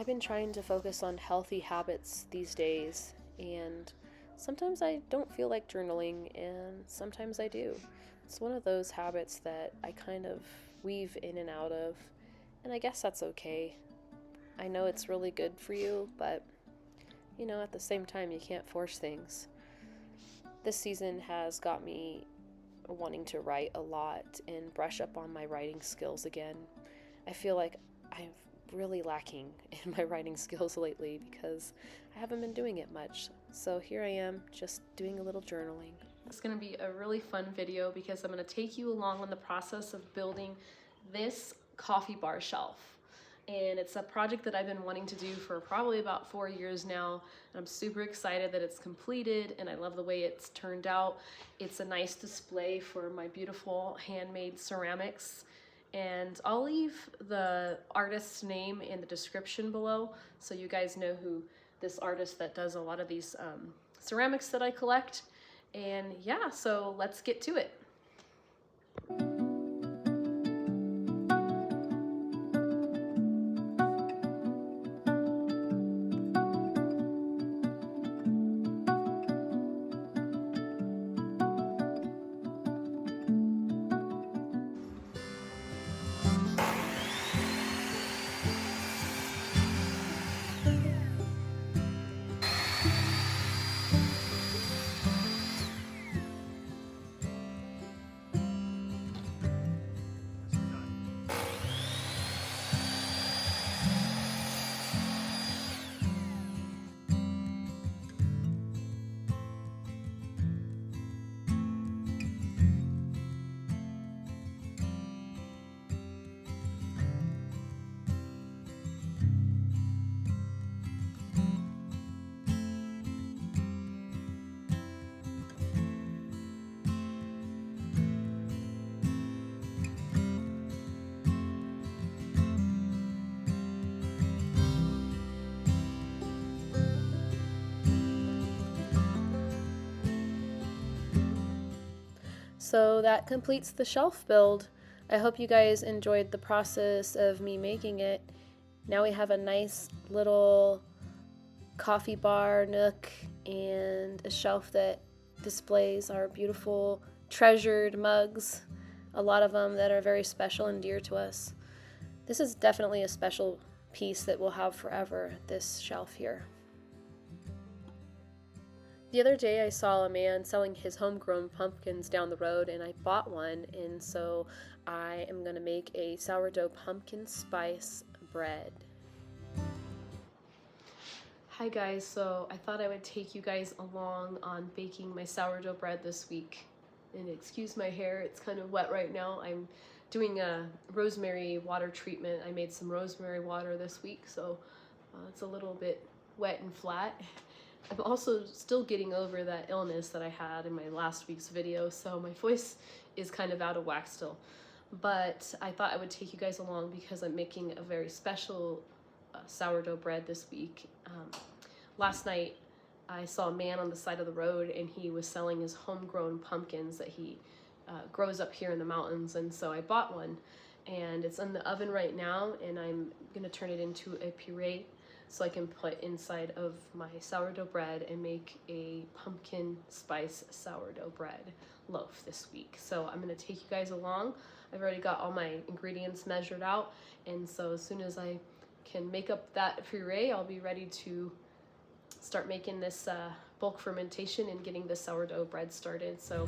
I've been trying to focus on healthy habits these days, and sometimes I don't feel like journaling, and sometimes I do. It's one of those habits that I kind of weave in and out of, and I guess that's okay. I know it's really good for you, but at the same time, you can't force things. This season has got me wanting to write a lot and brush up on my writing skills again. I feel like I'm really lacking in my writing skills lately because I haven't been doing it much. So here I am, just doing a little journaling. It's going to be a really fun video because I'm going to take you along on the process of building this coffee bar shelf. And it's a project that I've been wanting to do for probably about 4 years now. And I'm super excited that it's completed, and I love the way it's turned out. It's a nice display for my beautiful handmade ceramics. And I'll leave the artist's name in the description below so you guys know who this artist that does a lot of these ceramics that I collect. And yeah, so let's get to it. So that completes the shelf build. I hope you guys enjoyed the process of me making it. Now we have a nice little coffee bar nook and a shelf that displays our beautiful treasured mugs, a lot of them that are very special and dear to us. This is definitely a special piece that we'll have forever, this shelf here. The other day I saw a man selling his homegrown pumpkins down the road, and I bought one, and so I am going to make a sourdough pumpkin spice bread. Hi guys, so I thought I would take you guys along on baking my sourdough bread this week. And excuse my hair, it's kind of wet right now. I'm doing a rosemary water treatment. I made some rosemary water this week, so it's a little bit wet and flat. I'm also still getting over that illness that I had in my last week's video, so my voice is kind of out of whack still. But I thought I would take you guys along because I'm making a very special sourdough bread this week. Last night I saw a man on the side of the road, and he was selling his homegrown pumpkins that he grows up here in the mountains, and so I bought one, and it's in the oven right now, and I'm gonna turn it into a puree so I can put inside of my sourdough bread and make a pumpkin spice sourdough bread loaf this week. So I'm gonna take you guys along. I've already got all my ingredients measured out, and so as soon as I can make up that puree, I'll be ready to start making this bulk fermentation and getting the sourdough bread started. So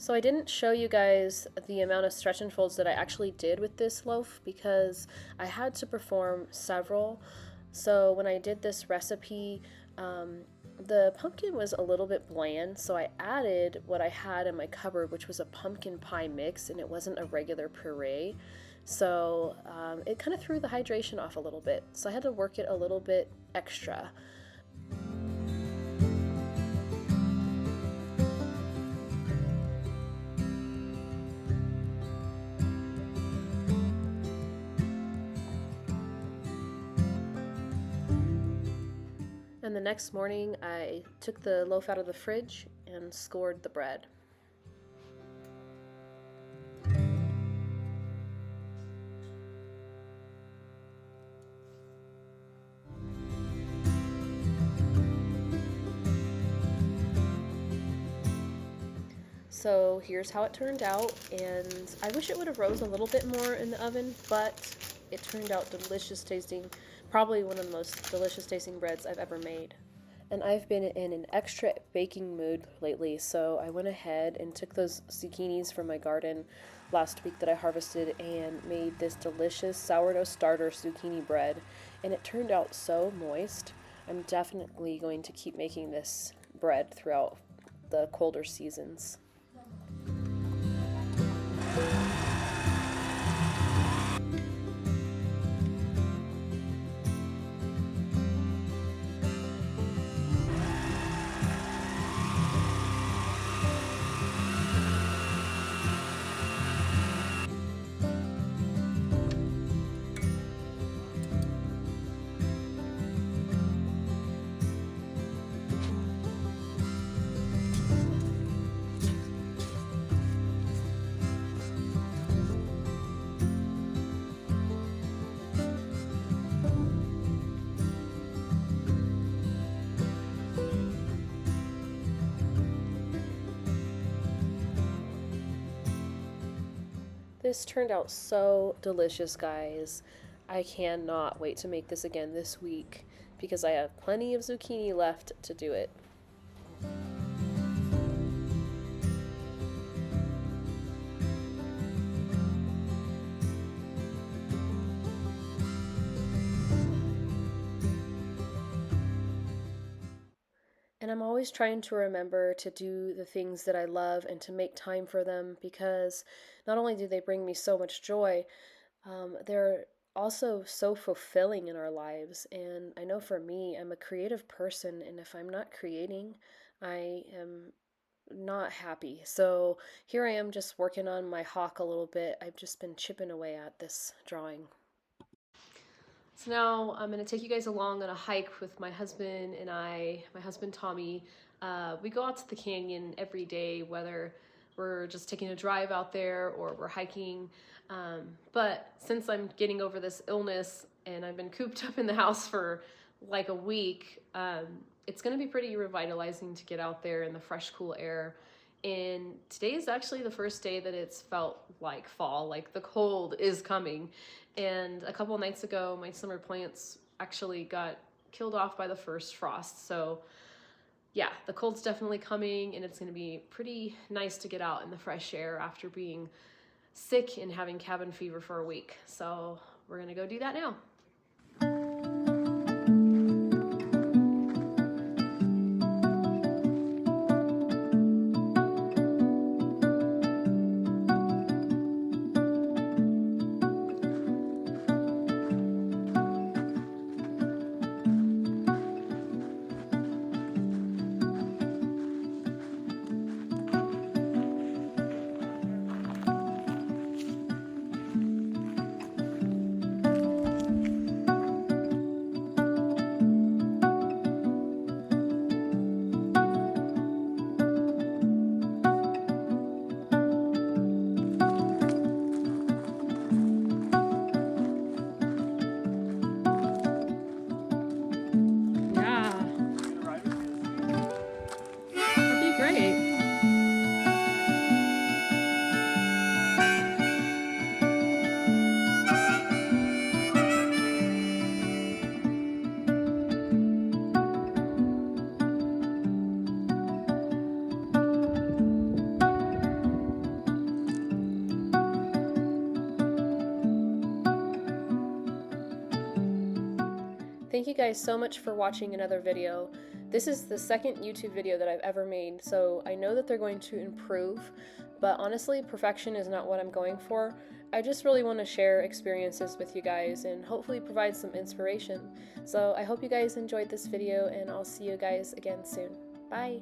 So I didn't show you guys the amount of stretch and folds that I actually did with this loaf because I had to perform several. So when I did this recipe, the pumpkin was a little bit bland, so I added what I had in my cupboard, which was a pumpkin pie mix, and it wasn't a regular puree. So it kind of threw the hydration off a little bit. So I had to work it a little bit extra. And the next morning, I took the loaf out of the fridge and scored the bread. So here's how it turned out, and I wish it would have rose a little bit more in the oven, but it turned out delicious tasting, probably one of the most delicious tasting breads I've ever made. And I've been in an extra baking mood lately, so I went ahead and took those zucchinis from my garden last week that I harvested and made this delicious sourdough starter zucchini bread, and it turned out so moist. I'm definitely going to keep making this bread throughout the colder seasons. This turned out so delicious, guys. I cannot wait to make this again this week because I have plenty of zucchini left to do it. And I'm always trying to remember to do the things that I love and to make time for them because not only do they bring me so much joy, they're also so fulfilling in our lives. And I know for me, I'm a creative person, and if I'm not creating, I am not happy. So here I am just working on my hawk a little bit. I've just been chipping away at this drawing. So now I'm going to take you guys along on a hike with my husband and my husband Tommy. We go out to the canyon every day, whether we're just taking a drive out there or we're hiking. But since I'm getting over this illness and I've been cooped up in the house for like a week, it's going to be pretty revitalizing to get out there in the fresh, cool air. And today is actually the first day that it's felt like fall, like the cold is coming. And a couple of nights ago, my summer plants actually got killed off by the first frost. So yeah, the cold's definitely coming, and it's going to be pretty nice to get out in the fresh air after being sick and having cabin fever for a week. So we're going to go do that now. Thank you guys so much for watching another video. This is the second YouTube video that I've ever made, so I know that they're going to improve, but honestly, perfection is not what I'm going for. I just really want to share experiences with you guys and hopefully provide some inspiration. So I hope you guys enjoyed this video, and I'll see you guys again soon. Bye!